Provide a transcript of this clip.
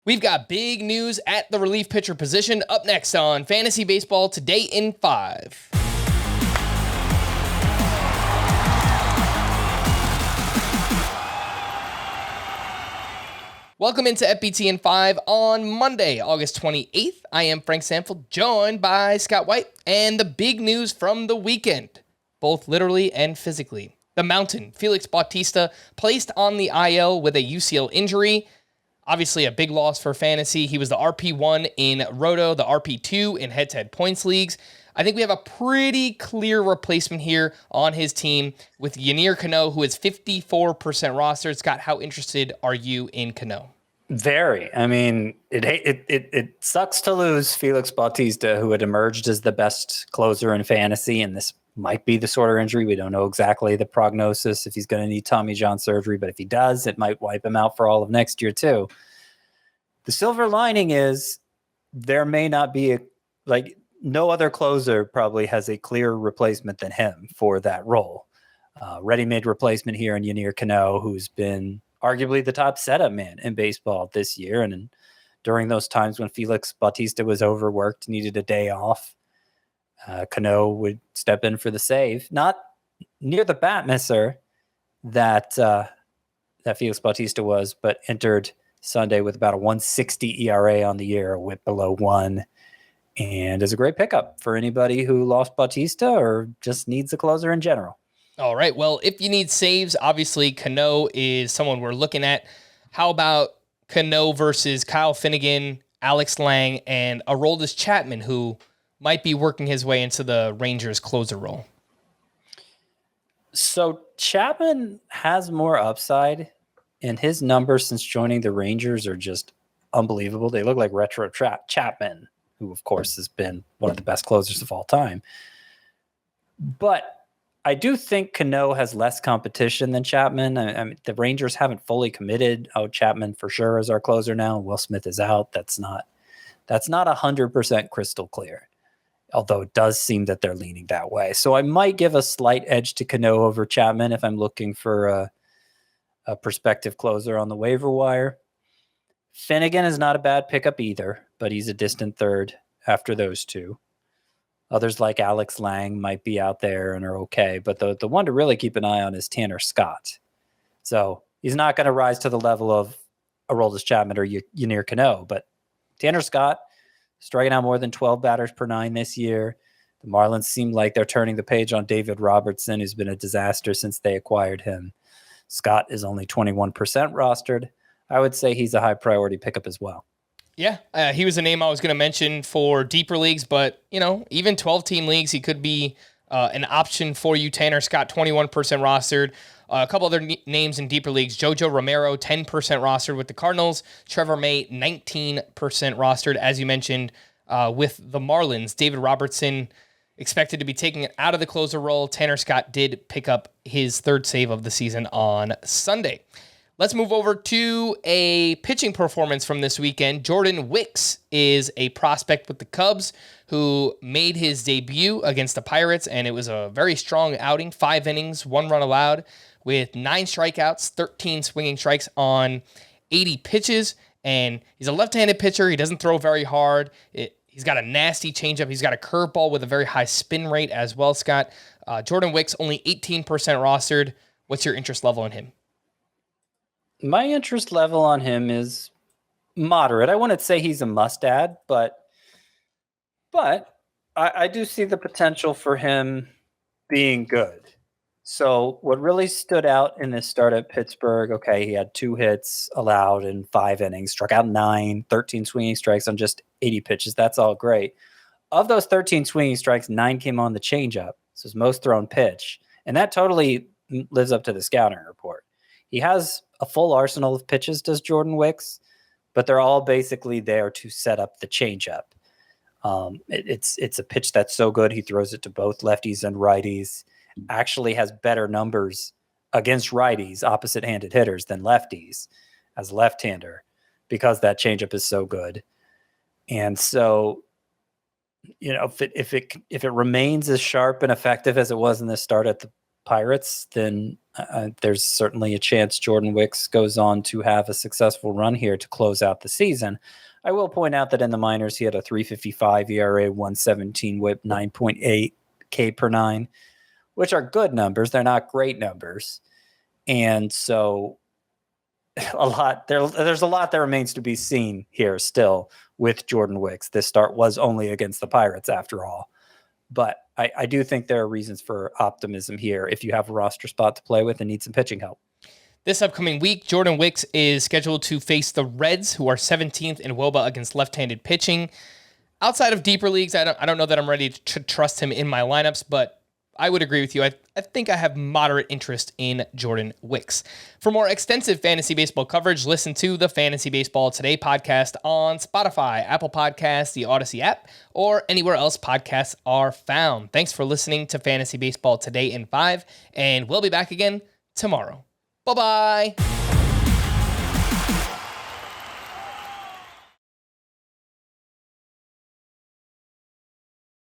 We've got big news at the relief pitcher position up next on Fantasy Baseball Today in 5. Welcome into FBT in 5 on Monday, August 28th. I am Frank Sanfeld, joined by Scott White, and the big news from the weekend, both literally and physically. The Mountain, Felix Bautista, placed on the IL with a UCL injury. Obviously, a big loss for fantasy. He was the RP1 in Roto, the RP2 in head-to-head points leagues. I think we have a pretty clear replacement here on his team with Yennier Cano, who is 54% rostered. Scott, how interested are you in Cano? Very. I mean, it sucks to lose Felix Bautista, who had emerged as the best closer in fantasy, and this might be the sort of injury. We don't know exactly the prognosis if he's going to need Tommy John surgery, but if he does, it might wipe him out for all of next year too. The silver lining is there may not be no other closer probably has a clear replacement than him for that role. Ready-made replacement here in Yennier Cano, who's been arguably the top setup man in baseball this year. And during those times when Felix Bautista was overworked, needed a day off, Cano would step in for the save. Not near the bat misser that Felix Bautista was, but entered Sunday with about a 1.60 ERA on the year, a whip below 1, and is a great pickup for anybody who lost Bautista or just needs a closer in general. All right, well, if you need saves, obviously Cano is someone we're looking at. How about Cano versus Kyle Finnegan, Alex Lang, and Aroldis Chapman, who might be working his way into the Rangers closer role? So Chapman has more upside, and his numbers since joining the Rangers are just unbelievable. They look like retro Chapman, who, of course, has been one of the best closers of all time. But I do think Cano has less competition than Chapman. I mean, the Rangers haven't fully committed. Oh, Chapman for sure is our closer now. Will Smith is out. That's not 100% crystal clear, although it does seem that they're leaning that way. So I might give a slight edge to Cano over Chapman if I'm looking for a prospective closer on the waiver wire. Finnegan is not a bad pickup either, but he's a distant third after those two. Others like Alex Lang might be out there and are okay, but the one to really keep an eye on is Tanner Scott. So he's not going to rise to the level of Aroldis Chapman or Yennier Cano, but Tanner Scott striking out more than 12 batters per 9 this year. The Marlins seem like they're turning the page on David Robertson, who's been a disaster since they acquired him. Scott is only 21% rostered. I would say he's a high priority pickup as well. Yeah, he was a name I was going to mention for deeper leagues, but, even 12-team leagues, he could be an option for you. Tanner Scott, 21% rostered. A couple other names in deeper leagues, Jojo Romero, 10% rostered with the Cardinals. Trevor May, 19% rostered, as you mentioned, with the Marlins. David Robertson expected to be taking it out of the closer role. Tanner Scott did pick up his third save of the season on Sunday. Let's move over to a pitching performance from this weekend. Jordan Wicks is a prospect with the Cubs who made his debut against the Pirates, and it was a very strong outing. 5 innings, 1 run allowed, with 9 strikeouts, 13 swinging strikes on 80 pitches. And he's a left-handed pitcher. He doesn't throw very hard. He's got a nasty changeup. He's got a curveball with a very high spin rate as well, Scott. Jordan Wicks, only 18% rostered. What's your interest level in him? My interest level on him is moderate. I wouldn't say he's a must-add, but I do see the potential for him being good. So what really stood out in this start at Pittsburgh, okay, he had 2 hits allowed in 5 innings, struck out 9, 13 swinging strikes on just 80 pitches. That's all great. Of those 13 swinging strikes, 9 came on the changeup. So his most thrown pitch. And that totally lives up to the scouting report. He has a full arsenal of pitches, does Jordan Wicks, but they're all basically there to set up the changeup. It's a pitch that's so good, he throws it to both lefties and righties, actually has better numbers against righties, opposite-handed hitters, than lefties as a left-hander because that changeup is so good. And so, if it remains as sharp and effective as it was in the start at the Pirates, then There's certainly a chance Jordan Wicks goes on to have a successful run here to close out the season. I will point out that in the minors, he had a 3.55 ERA, 117 WHIP, 9.8 K per nine, which are good numbers. They're not great numbers. And so there's a lot that remains to be seen here still with Jordan Wicks. This start was only against the Pirates after all. But I do think there are reasons for optimism here if you have a roster spot to play with and need some pitching help. This upcoming week, Jordan Wicks is scheduled to face the Reds, who are 17th in WOBA against left-handed pitching. Outside of deeper leagues, I don't know that I'm ready to trust him in my lineups, but I would agree with you. I think I have moderate interest in Jordan Wicks. For more extensive fantasy baseball coverage, listen to the Fantasy Baseball Today podcast on Spotify, Apple Podcasts, the Audacy app, or anywhere else podcasts are found. Thanks for listening to Fantasy Baseball Today in 5, and we'll be back again tomorrow. Bye-bye.